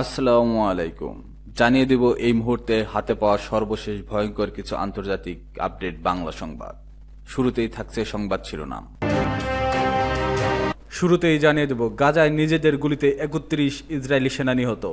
আসসালামু আলাইকুম। জানিয়ে দেব এই মুহূর্তে হাতে পাওয়া সর্বশেষ ভয়ঙ্কর কিছু আন্তর্জাতিক আপডেট বাংলা সংবাদ। শুরুতেই থাকছে সংবাদ শিরোনাম। শুরুতেই জানিয়ে দেব গাজায় নিজেদের গুলিতে ৩১ ইসরায়েলি সেনা নিহত।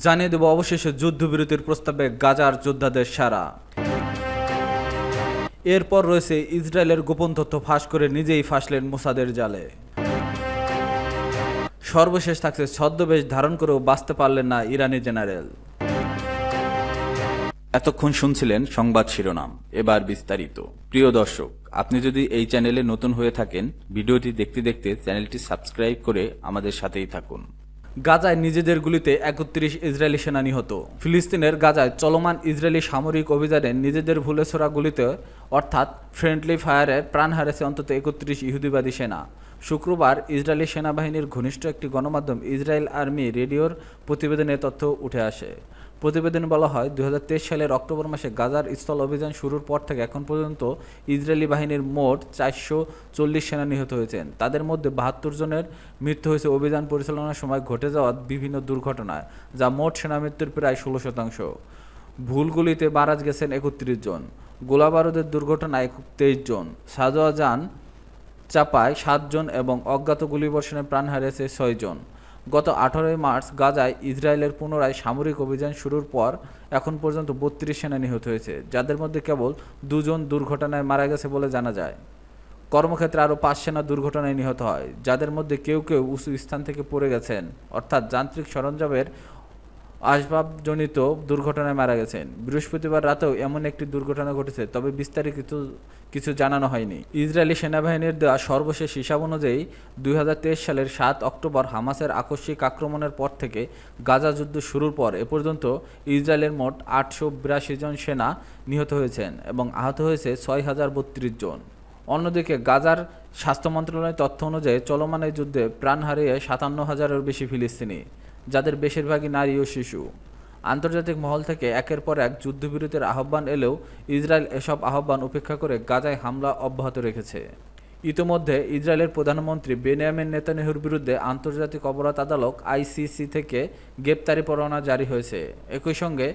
জানিয়ে দেব অবশেষে যুদ্ধবিরতির প্রস্তাবে গাজার যোদ্ধাদের সাড়া। এরপর রয়েছে ইসরায়েলের গোপন তথ্য ফাঁস করে নিজেই ফাঁসলেন মোসাদের জালে। সর্বশেষ থাকছে ছদ্মবেশ ধারণ করেও বাঁচতে পারলেন না ইরানি জেনারেল। এতক্ষণ শুনছিলেন সংবাদ শিরোনাম, এবার বিস্তারিত। প্রিয় দর্শক, আপনি যদি এই চ্যানেলে নতুন হয়ে থাকেন, ভিডিওটি দেখতে দেখতে চ্যানেলটি সাবস্ক্রাইব করে আমাদের সাথেই থাকুন। গাজায় নিজেদের গুলিতে ৩১ ইসরায়েলি সেনা নিহত। ফিলিস্তিনের গাজায় চলমান ইসরায়েলি সামরিক অভিযানে নিজেদের ভুলে ছোড়া গুলিতে অর্থাৎ ফ্রেন্ডলি ফায়ারে প্রাণ হারিয়েছে অন্তত ৩১ ইহুদিবাদী সেনা। শুক্রবার ইসরায়েলি সেনাবাহিনীর ঘনিষ্ঠ একটি গণমাধ্যম ইসরায়েল আর্মি রেডিওর প্রতিবেদনে তথ্য উঠে আসে। প্রতিবেদনে বলা হয়, ২০২৩ সালের অক্টোবর মাসে গাজার স্থল অভিযান শুরুর পর থেকে এখন পর্যন্ত ইসরায়েলি বাহিনীর মোট ৪৪০ সেনা নিহত হয়েছেন। তাদের মধ্যে ৭২ জনের মৃত্যু হয়েছে অভিযান পরিচালনার সময় ঘটে যাওয়া বিভিন্ন দুর্ঘটনায়, যা মোট সেনা মৃত্যুর প্রায় ১৬%। ভুলগুলিতে মারা গেছেন ৩১ জন, গোলাবারুদের দুর্ঘটনায় ২৩ জন, সাজোয়া যান চাপায় ৭ জন এবং অজ্ঞাত গুলিবর্ষণে প্রাণ হারিয়েছে ৬ জন। গত ১৮ মার্চ গাজায় ইসরায়েলের পুনরায় সামরিক অভিযান শুরুর পর এখন পর্যন্ত ৩২ সেনা নিহত হয়েছে, যাদের মধ্যে কেবল ২ জন দুর্ঘটনায় মারা গেছে বলে জানা যায়। কর্মক্ষেত্রে আরও ৫ সেনা দুর্ঘটনায় নিহত হয়, যাদের মধ্যে কেউ কেউ উঁচু স্থান থেকে পড়ে গেছেন, অর্থাৎ যান্ত্রিক সরঞ্জামের আসবাবজনিত দুর্ঘটনায় মারা গেছেন। বৃহস্পতিবার রাতেও এমন একটি দুর্ঘটনা ঘটেছে, তবে বিস্তারিত কিছু জানানো হয়নি। ইসরায়েলি সেনাবাহিনীর দেওয়া সর্বশেষ হিসাব অনুযায়ী ২০২৩ সালের ৭ অক্টোবর হামাসের আকস্মিক আক্রমণের পর থেকে গাজা যুদ্ধ শুরুর পর এ পর্যন্ত ইসরায়েলের মোট ৮৮২ জন সেনা নিহত হয়েছেন এবং আহত হয়েছে ৬,০৩২ জন। অন্যদিকে গাজার স্বাস্থ্য মন্ত্রণালয়ের তথ্য অনুযায়ী চলমান এই যুদ্ধে প্রাণ হারিয়ে ৫৭,০০০-এর বেশি ফিলিস্তিনি, যাদের বেশিরভাগই নারী ও শিশু। আন্তর্জাতিক মহল থেকে একের পর এক যুদ্ধবিরতির আহ্বান এলেও ইসরায়েল এসব আহ্বান উপেক্ষা করে গাজায় হামলা অব্যাহত রেখেছে। ইতোমধ্যে ইসরায়েলের প্রধানমন্ত্রী বেনিয়ামিন নেতানিয়াহুর বিরুদ্ধে আন্তর্জাতিক অপরাধ আদালত আইসিসি থেকে গ্রেপ্তারি পরোয়ানা জারি হয়েছে। একই সঙ্গে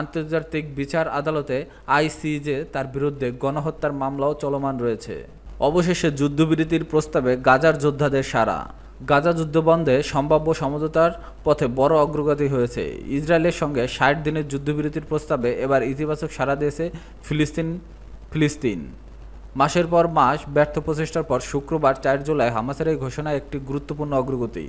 আন্তর্জাতিক বিচার আদালতে আইসিজে তার বিরুদ্ধে গণহত্যার মামলাও চলমান রয়েছে। অবশেষে যুদ্ধবিরতির প্রস্তাবে গাজার যোদ্ধাদের সাড়া। গাজা যুদ্ধ বন্ধে সম্ভাব্য সমঝোতার পথে বড় অগ্রগতি হয়েছে। ইসরায়েলের সঙ্গে ৬০ দিনের যুদ্ধবিরতির প্রস্তাবে এবার ইতিবাচক সাড়া দিয়েছে ফিলিস্তিন। মাসের পর মাস ব্যর্থ প্রচেষ্টার পর শুক্রবার ৪ জুলাই হামাসের এই ঘোষণা একটি গুরুত্বপূর্ণ অগ্রগতি।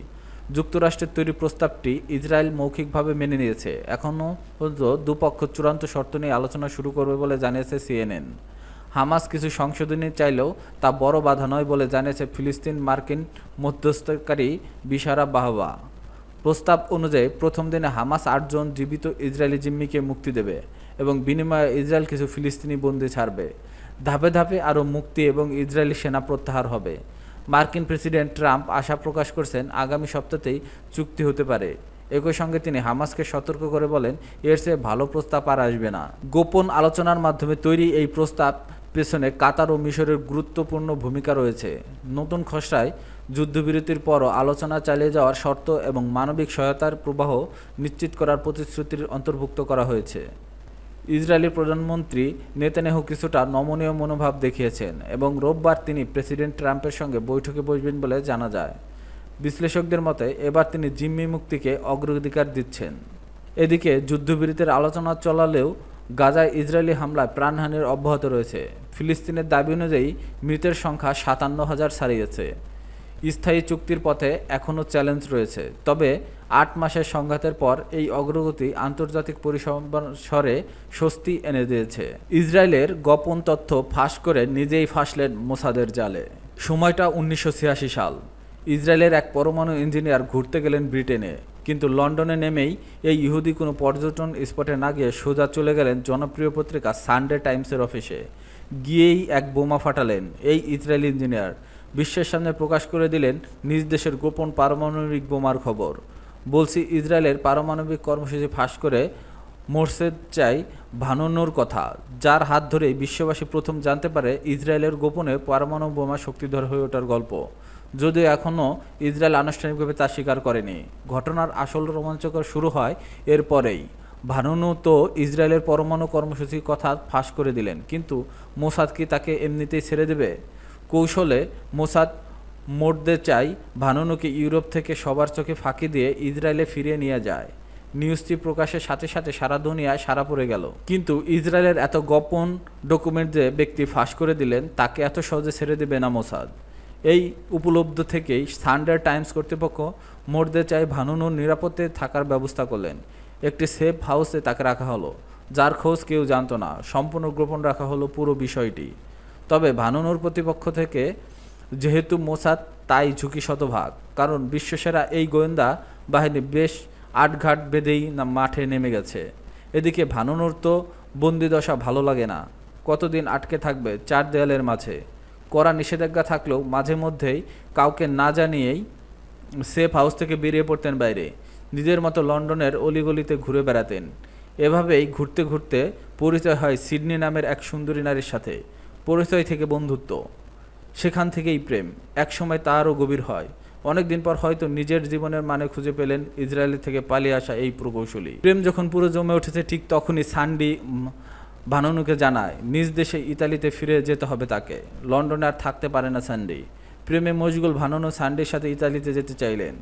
যুক্তরাষ্ট্রের তৈরি প্রস্তাবটি ইসরায়েল মৌখিকভাবে মেনে নিয়েছে। এখনও পর্যন্ত দুপক্ষ চূড়ান্ত শর্ত নিয়ে আলোচনা শুরু করবে বলে জানিয়েছে সিএনএন। হামাস কিছু সংশোধনী চাইলেও তা বড় বাধা নয় বলে জানিয়েছে ফিলিস্তিন মার্কিন মধ্যস্থতাকারী বিশারা বাহবা। প্রস্তাব অনুযায়ী প্রথম দিনে হামাস ৮ জন জীবিত ইসরায়েলি জিম্মিকে মুক্তি দেবে এবং বিনিময়ে ইসরায়েল কিছু ফিলিস্তিনি বন্দী ছাড়বে। ধাপে ধাপে আরও মুক্তি এবং ইসরায়েলি সেনা প্রত্যাহার হবে। মার্কিন প্রেসিডেন্ট ট্রাম্প আশা প্রকাশ করছেন আগামী সপ্তাহেই চুক্তি হতে পারে। একই সঙ্গে তিনি হামাসকে সতর্ক করে বলেন, এর চেয়ে ভালো প্রস্তাব আর আসবে না। গোপন আলোচনার মাধ্যমে তৈরি এই প্রস্তাব পেছনে কাতার ও মিশরের গুরুত্বপূর্ণ ভূমিকা রয়েছে। নতুন খসড়ায় যুদ্ধবিরতির পরও আলোচনা চালিয়ে যাওয়ার শর্ত এবং মানবিক সহায়তার প্রবাহ নিশ্চিত করার প্রতিশ্রুতির অন্তর্ভুক্ত করা হয়েছে। ইসরায়েলি প্রধানমন্ত্রী নেতানিয়াহু কিছুটা নমনীয় মনোভাব দেখিয়েছেন এবং রোববার তিনি প্রেসিডেন্ট ট্রাম্পের সঙ্গে বৈঠকে বসবেন বলে জানা যায়। বিশ্লেষকদের মতে এবার তিনি জিম্মি মুক্তিকে অগ্রাধিকার দিচ্ছেন। এদিকে যুদ্ধবিরতির আলোচনা চলালেও গাজায় ইসরায়েলি হামলায় প্রাণহানির অব্যাহত রয়েছে। ফিলিস্তিনের দাবি অনুযায়ী মৃতের সংখ্যা ৫৭,০০০ ছাড়িয়েছে। স্থায়ী চুক্তির পথে এখনও চ্যালেঞ্জ রয়েছে, তবে ৮ মাসের সংঘাতের পর এই অগ্রগতি আন্তর্জাতিক পরিসরে স্বস্তি এনে দিয়েছে। ইসরায়েলের গোপন তথ্য ফাঁস করে নিজেই ফাঁসলেন মোসাদের জালে। সময়টা ১৯৮৬ সাল। ইসরায়েলের এক পরমাণু ইঞ্জিনিয়ার ঘুরতে গেলেন ব্রিটেনে, কিন্তু লন্ডনে নেমেই এই ইহুদি কোনো পর্যটন স্পটে না গিয়ে সোজা চলে গেলেন জনপ্রিয় পত্রিকা সানডে টাইমসের অফিসে। গিয়েই এক বোমা ফাটালেন এই ইসরায়েলি ইঞ্জিনিয়ার। বিশ্বের সামনে প্রকাশ করে দিলেন নিজ দেশের গোপন পারমাণবিক বোমার খবর। বলছি, ইসরায়েলের পারমাণবিক কর্মসূচি ফাঁস করে মোরসেদ চাই ভাঙানোর কথা, যার হাত ধরেই বিশ্ববাসী প্রথম জানতে পারে ইসরায়েলের গোপনে পরমাণু বোমা শক্তিধর হয়ে ওঠার গল্প। যদিও এখনও ইসরায়েল আনুষ্ঠানিকভাবে তা স্বীকার করেনি। ঘটনার আসল রোমাঞ্চকর শুরু হয় এরপরেই। ভানুনু তো ইসরায়েলের পরমাণু কর্মসূচির কথা ফাঁস করে দিলেন, কিন্তু মোসাদ কি তাকে এমনিতেই ছেড়ে দেবে? কৌশলে মোসাদ মোর্দেচাই ভানুনুকে ইউরোপ থেকে সবার চোখে ফাঁকি দিয়ে ইসরায়েলে ফিরিয়ে নিয়ে যায়। নিউজটি প্রকাশের সাথে সাথে সারা দুনিয়ায় সাড়া পড়ে গেল। কিন্তু ইসরায়েলের এত গোপন ডকুমেন্ট যে ব্যক্তি ফাঁস করে দিলেন, তাকে এত সহজে ছেড়ে দেবে না মোসাদ। এই উপলব্ধি থেকেই সানডে টাইমস কর্তৃপক্ষ মোর্দেচাই ভানুনুর নিরাপদে থাকার ব্যবস্থা করলেন। একটি সেফ হাউসে তাকে রাখা হলো, যার খোঁজ কেউ জানত না। সম্পূর্ণ গোপন রাখা হলো পুরো বিষয়টি। তবে ভানুনুর প্রতিপক্ষ থেকে যেহেতু মোসাদ, তাই ঝুঁকি শতভাগ, কারণ বিশ্বসেরা এই গোয়েন্দা বাহিনী বেশ আটঘাট বেঁধেই না মাঠে নেমে গেছে। এদিকে ভানুনুর তো বন্দিদশা ভালো লাগে না। কতদিন আটকে থাকবে চার দেয়ালের মাঝে? কড়া নিষেধাজ্ঞা থাকলেও মাঝে মধ্যেই কাউকে না জানিয়েই সেফ হাউস থেকে বেরিয়ে পড়তেন বাইরে। নিজের মতো লন্ডনের অলিগলিতে ঘুরে বেড়াতেন। এভাবেই ঘুরতে ঘুরতে পরিচয় হয় সিডনি নামের এক সুন্দরী নারীর সাথে। পরিচয় থেকে বন্ধুত্ব, সেখান থেকেই প্রেম। একসময় তা আরও গভীর হয়। অনেকদিন পর হয়তো নিজের জীবনের মানে খুঁজে পেলেন ইসরায়েল থেকে পালিয়ে আসা এই প্রকৌশলী। প্রেম যখন পুরো জমে উঠেছে, ঠিক তখনই সান্ডি ভানুনুকে জানায় নিজ দেশে ইতালিতে ফিরে যেতে হবে তাকে। লন্ডনে আর থাকতে পারে না সান্ডি। প্রেমে মশগুল ভানুনু সান্ডির সাথে ইতালিতে যেতে চাইলেন।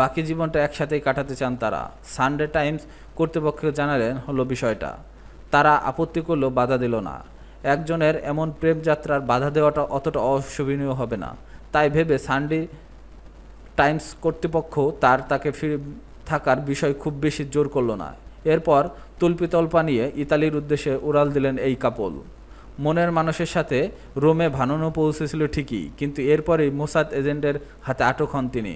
বাকি জীবনটা একসাথেই কাটাতে চান তারা। সানডে টাইমস কর্তৃপক্ষকে জানালেন হলো বিষয়টা। তারা আপত্তি করলেও বাধা দিল না। একজনের এমন প্রেম যাত্রার বাধা দেওয়াটা অতটা অশোভনীয় হবে না, তাই ভেবে সানডে টাইমস কর্তৃপক্ষ তাকে ফিরে থাকার বিষয় খুব বেশি জোর করল না। এরপর তল্পিতল্পা নিয়ে ইতালির উদ্দেশ্যে উড়াল দিলেন এই কাপল। মনের মানুষের সাথে রোমে ভানুনু পৌঁছেছিল ঠিকই, কিন্তু এরপরেই মোসাদ এজেন্টের হাতে আটক হন তিনি।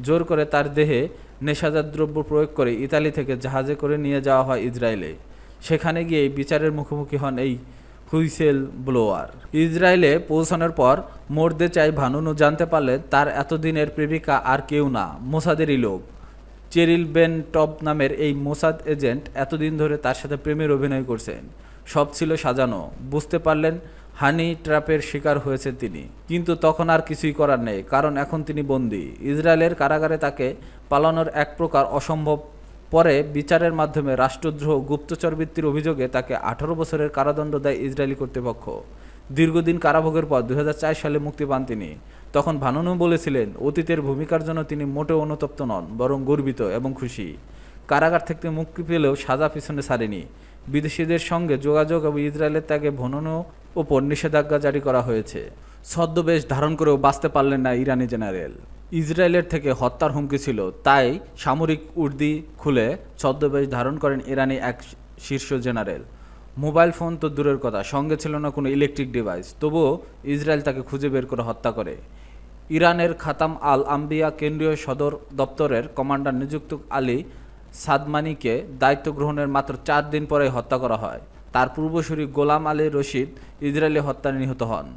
জোর করে তার দেহে নেশাজাত দ্রব্য প্রয়োগ করে ইতালি থেকে জাহাজে করে নিয়ে যাওয়া হয় ইসরায়েলে। সেখানে গিয়ে বিচারের মুখোমুখি হন এই হুইসেল ব্লোয়ার। ইসরায়েলে পৌঁছানোর পর মোর্দেচাই ভানুনু জানতে পারলেন তার এতদিনের প্রেমিকা আর কেউ না, মোসাদেরই লোক। চেরিল বেন টপ নামের এই মোসাদ এজেন্ট এতদিন ধরে তার সাথে প্রেমের অভিনয় করছেন। সব ছিল সাজানো। বুঝতে পারলেন হানি ট্র্যাপের শিকার হয়েছে তিনি। কিন্তু তখন আর কিছুই করার নেই, কারণ এখন তিনি বন্দী। ইসরায়েলের কারাগারে তাকে পালানোর এক প্রকার অসম্ভব। পরে বিচারের মাধ্যমে রাষ্ট্রদ্রোহ গুপ্তচরবৃত্তির অভিযোগে তাকে 18 বছরের কারাদণ্ড দেয় ইসরায়েলি কর্তৃপক্ষ। দীর্ঘদিন কারাভোগের পর 2004 সালে মুক্তি পান তিনি। তখন ভানুনু বলেছিলেন অতীতের ভূমিকার জন্য তিনি মোটেও অনুতপ্ত নন, বরং গর্বিত এবং খুশি। কারাগার থেকে মুক্তি পেলেও সাজা পিছনে ছাড়েনি। বিদেশিদের সঙ্গে যোগাযোগ এবং ইসরায়েলের ত্যাগে ভানুনুর ওপর নিষেধাজ্ঞা জারি করা হয়েছে। ছদ্মবেশ ধারণ করেও বাঁচতে পারলেন না ইরানি জেনারেল। ইসরায়েলের থেকে হত্যার হুমকি ছিল, তাই সামরিক উর্দি খুলে ছদ্মবেশ ধারণ করেন ইরানি এক শীর্ষ জেনারেল। মোবাইল ফোন তো দূরের কথা, সঙ্গে ছিল না কোনো ইলেকট্রিক ডিভাইস। তবুও ইসরায়েল তাকে খুঁজে বের করে হত্যা করে। ইরানের খাতাম আল আম্বিয়া কেন্দ্রীয় সদর দপ্তরের কমান্ডার নিযুক্ত আলী সাদমানিকে দায়িত্ব গ্রহণের মাত্র 4 দিন পরে হত্যা করা হয়। তার পূর্বসূরি গোলাম আলী রশিদ ইসরায়েলি হত্যায় নিহত হন।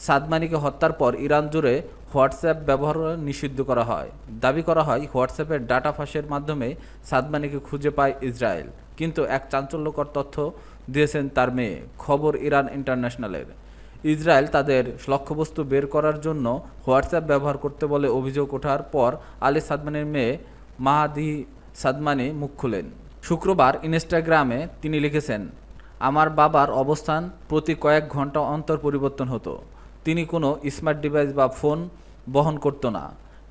সাদমানিকে হত্যার পর ইরান জুড়ে হোয়াটসঅ্যাপ ব্যবহার নিষিদ্ধ করা হয়। দাবি করা হয় হোয়াটসঅ্যাপের ডাটা ফাঁসের মাধ্যমে সাদমানিকে খুঁজে পায় ইসরায়েল। কিন্তু এক চাঞ্চল্যকর তথ্য দিয়েছেন তার মেয়ে। খবর ইরান ইন্টারন্যাশনালের। ইসরায়েল তাদের লক্ষ্যবস্তু বের করার জন্য হোয়াটসঅ্যাপ ব্যবহার করতে বলে অভিযোগ ওঠার পর আলী সাদমানির মেয়ে মাহাদি সাদমানি মুখ খুলেন। শুক্রবার ইনস্টাগ্রামে তিনি লিখেছেন, আমার বাবার অবস্থান প্রতি কয়েক ঘন্টা অন্তর পরিবর্তন হতো। তিনি কোনো স্মার্ট ডিভাইস বা ফোন বহন করতো না।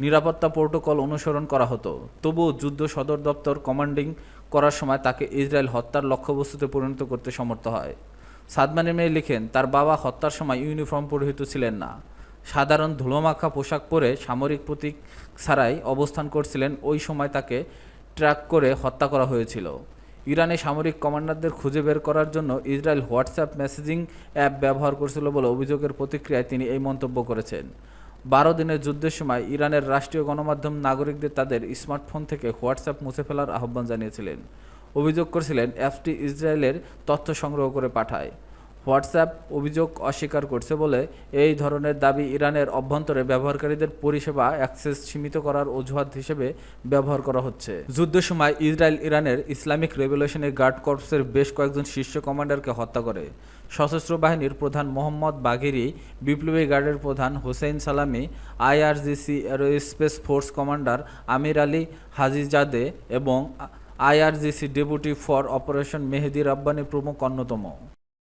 নিরাপত্তা প্রোটোকল অনুসরণ করা হতো। তবুও যুদ্ধ সদর দপ্তর কমান্ডিং করার সময় তাকে ইসরায়েল হত্যার লক্ষ্যবস্তুতে পরিণত করতে সমর্থ হয়। সাদমানির মেয়ে লিখেন, তার বাবা হত্যার সময় ইউনিফর্ম পরিহিত ছিলেন না। সাধারণ ধুলোমাখা পোশাক পরে সামরিক প্রতীক ছাড়াই অবস্থান করছিলেন। ওই সময় তাকে ট্র্যাক করে হত্যা করা হয়েছিল। ইরানি সামরিক কমান্ডারদের খুঁজে বের করার জন্য ইসরায়েল হোয়াটসঅ্যাপ মেসেজিং অ্যাপ ব্যবহার করছিল বলে অভিযোগের প্রতিক্রিয়ায় তিনি এই মন্তব্য করেছেন। 12 দিনের যুদ্ধের সময় ইরানের রাষ্ট্রীয় গণমাধ্যম নাগরিকদের তাদের স্মার্টফোন থেকে হোয়াটসঅ্যাপ মুছে ফেলার আহ্বান জানিয়েছিলেন। অভিযোগ করেছিলেন অ্যাপটি ইসরায়েলের তথ্য সংগ্রহ করে পাঠায়। হোয়াটসঅ্যাপ অভিযোগ অস্বীকার করছে বলে এই ধরনের দাবি ইরানের অভ্যন্তরে ব্যবহারকারীদের পরিষেবা অ্যাক্সেস সীমিত করার অজুহাত হিসেবে ব্যবহার করা হচ্ছে। যুদ্ধের সময় ইসরায়েল ইরানের ইসলামিক রেভলিউশনারি গার্ড কর্পসের বেশ কয়েকজন শীর্ষ কমান্ডারকে হত্যা করে। সশস্ত্র বাহিনীর প্রধান মোহাম্মদ বাঘেরি, বিপ্লবী গার্ডের প্রধান হোসেইন সালামি, আইআরজিসি এরোস্পেস ফোর্স কমান্ডার আমির আলী হাজিজাদে এবং আইআরজিসি ডেপুটি ফর অপারেশন মেহেদি রাব্বানি প্রমুখ অন্যতম।